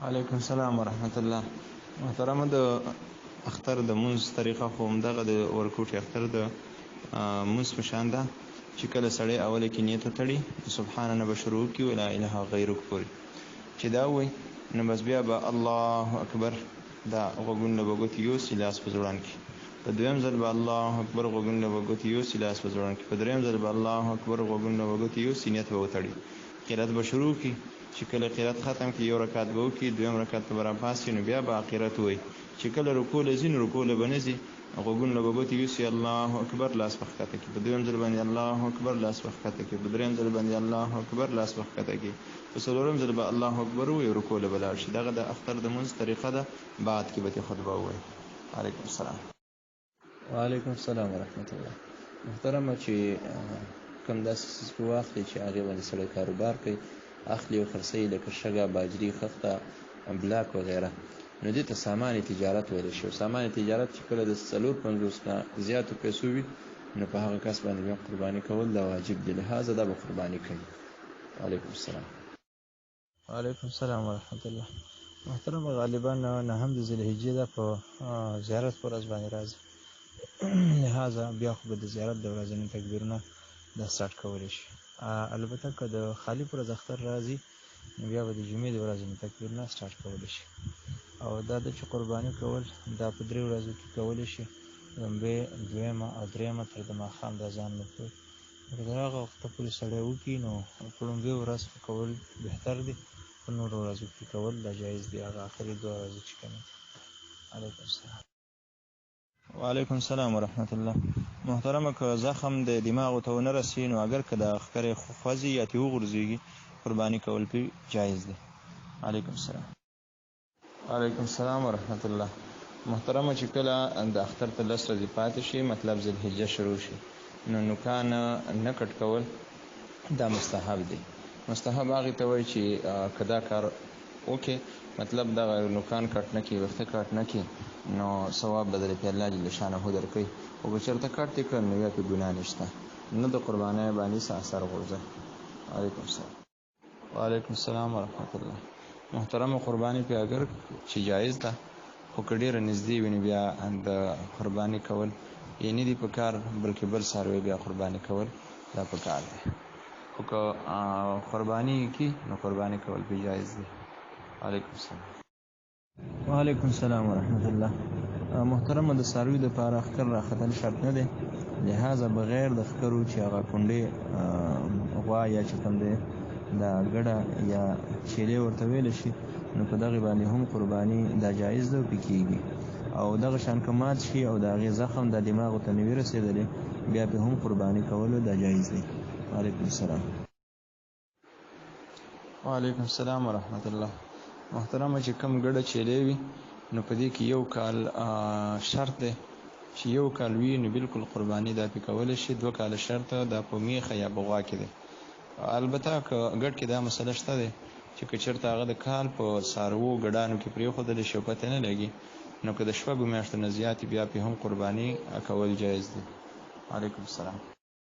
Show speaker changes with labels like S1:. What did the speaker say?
S1: علیکم السلام ورحمت الله. محترمه د اختر د مونځ طریقه خو همدغه د ورکوټي اختر د مونځ په شان ده چې کله سړی اوله کې نیت وتړي سبحان نه به شروع کړي ولا اله غیرک پورې چې دا وایي نو بس بیا به الله اکبر دا غوږونه به ګوتې یوسي لاس په زړه کې په دویم ځل به الله اکبر غوږونه به ګوتې یوسي لاس په زړه کې په دریم ځل به الله اکبر غوږونه به ګوتې یوسي نیت به وتړي قرات به شروع کړي چې کله قرات ختم کړي یو رکعت به وکړي دویم رکعت به راپاسي نو بیا به قرات وایي چې کله رکوع لځي نو رکوع له بنځي غوږونه به ګوتې یوسي الله اکبر لاس په ښکته کړي په دویم ځل باندې الله اکبر لاس په ښکته کړي په دریم ځل باندې الله اکبر لاس په ښکته کړي په څلورم ځل به الله اکبر وایي رکوع له به لاړ شي دغه د اختر د مونځ طریقه ده بعد کې به خطبه ووایي. علیکم السلام.
S2: وعلیکم السلام ورحمت الله. محترمه چې کوم داسې څیز په واخلي چې هغې باندې سړی کاروبار کوي اخلي او خرڅوي لکه شګه باجري خښته بلاک وغیره نو دې ته سامان تجارت ویلی شي. سامان تجارت چې کله د 450 نه زیاتو پیسو وي نو په هغه کس باندې بیا قرباني کول دا واجب دی لهذا دا به قرباني کوي. وعلیکم السلام.
S3: وعلیکم السلام ورحمت الله. محترمه غالبا نهم د ذوالحجې ده په زیارت پر ورځ باندې راځي لهذا بیا خو به د زیارت د ورځني تکبیرونه دا سټارټ کولی شي. البته که د خالي پر ورځ اختر راځي نو بیا به د جمعې د ورځني تکبیرونه سټارټ کولی شي او دا د چې قرباني کول دا په 3 ورځو کې کولی شي لومبۍ دویمه او دریمه تر د ماښام د اذان نه پورې که تر هغه وخته پورې سړی وکړي نو په لومبۍ ورځ کول بهتر دی په نورو ورځو کې کول دا جایز دی هغه آخري 2 ورځې چې کومې دي. علیکم السلام.
S1: وعلیکم السلام ورحمت الله. محترمه که زخم د دماغ ته ونه رسي نو اگر که د ښکرې خوځي یا ترې وغورځېږي قرباني کول پرې جایز دی. علیکم السلام. وعلیکم السلام ورحمت الله. محترمه چې کله د اختر ته 10 ورځې پاتې شي مطلب ذوالحجه شروع شي نو نوکان نه کټ کول دا مستحب دی. مستحب هغې ته وایي چې که دا کار وکړي مطلب دغه نوکان کټ نه کړي ویښته کټ نه کړي نو ثواب به درې الله جل شانه درکوي او که چېرته کټ یې کړ نو بیا پرې ګناه نشته نه د قربانۍ باندې څه اثر غورځوي. علیکم السلام. وعلیکم السلام ورحمت الله. محترمه قرباني پې اگر چې جایز ده خو که ډېره نږدې وي نو بیا د قرباني کول یې نه دي په کار بلکې بل څاروی بیا قرباني کول دا په کار دی خو که قرباني یې کړي نو قرباني کول پې جایز دی. علیکم السلام.
S3: وعلیکم السلام ورحمت الله. محترمه د څاروي دپاره ښکر راختل شرط نه دی لهذا بغیر د ښکرو چې هغه کونډې غوا یا چې کوم دی دا ګډه یا چیلې ورته ویلی شي نو په دغې باندې هم قرباني دا جایز ده او پې کېږي او دغه شان که مات شي او د هغې زخم د دماغو ته نه وي رسېدلی بیا پې هم قرباني کولو دا جایز دی. وعلیکم السلام.
S1: وعلیکم السلام ورحمت الله. محترمه چې کم ګډه چیلې وي نو په دې کې 1 کال شرط دی چې 1 کال وي نو بالکل قرباني دا پې کولی شي 2 کاله شرط دا په میخه یا په غوا کې دی. البته که ګډ کې دا مسله شته دی چې که چېرته هغه د کال په څاروو ګډانو کې پرېښودلی شي او پته نه لګي نو که د 6 میاشتو نه زیاتې بیا پې هم قرباني کول جایز دی. علیکم السلام.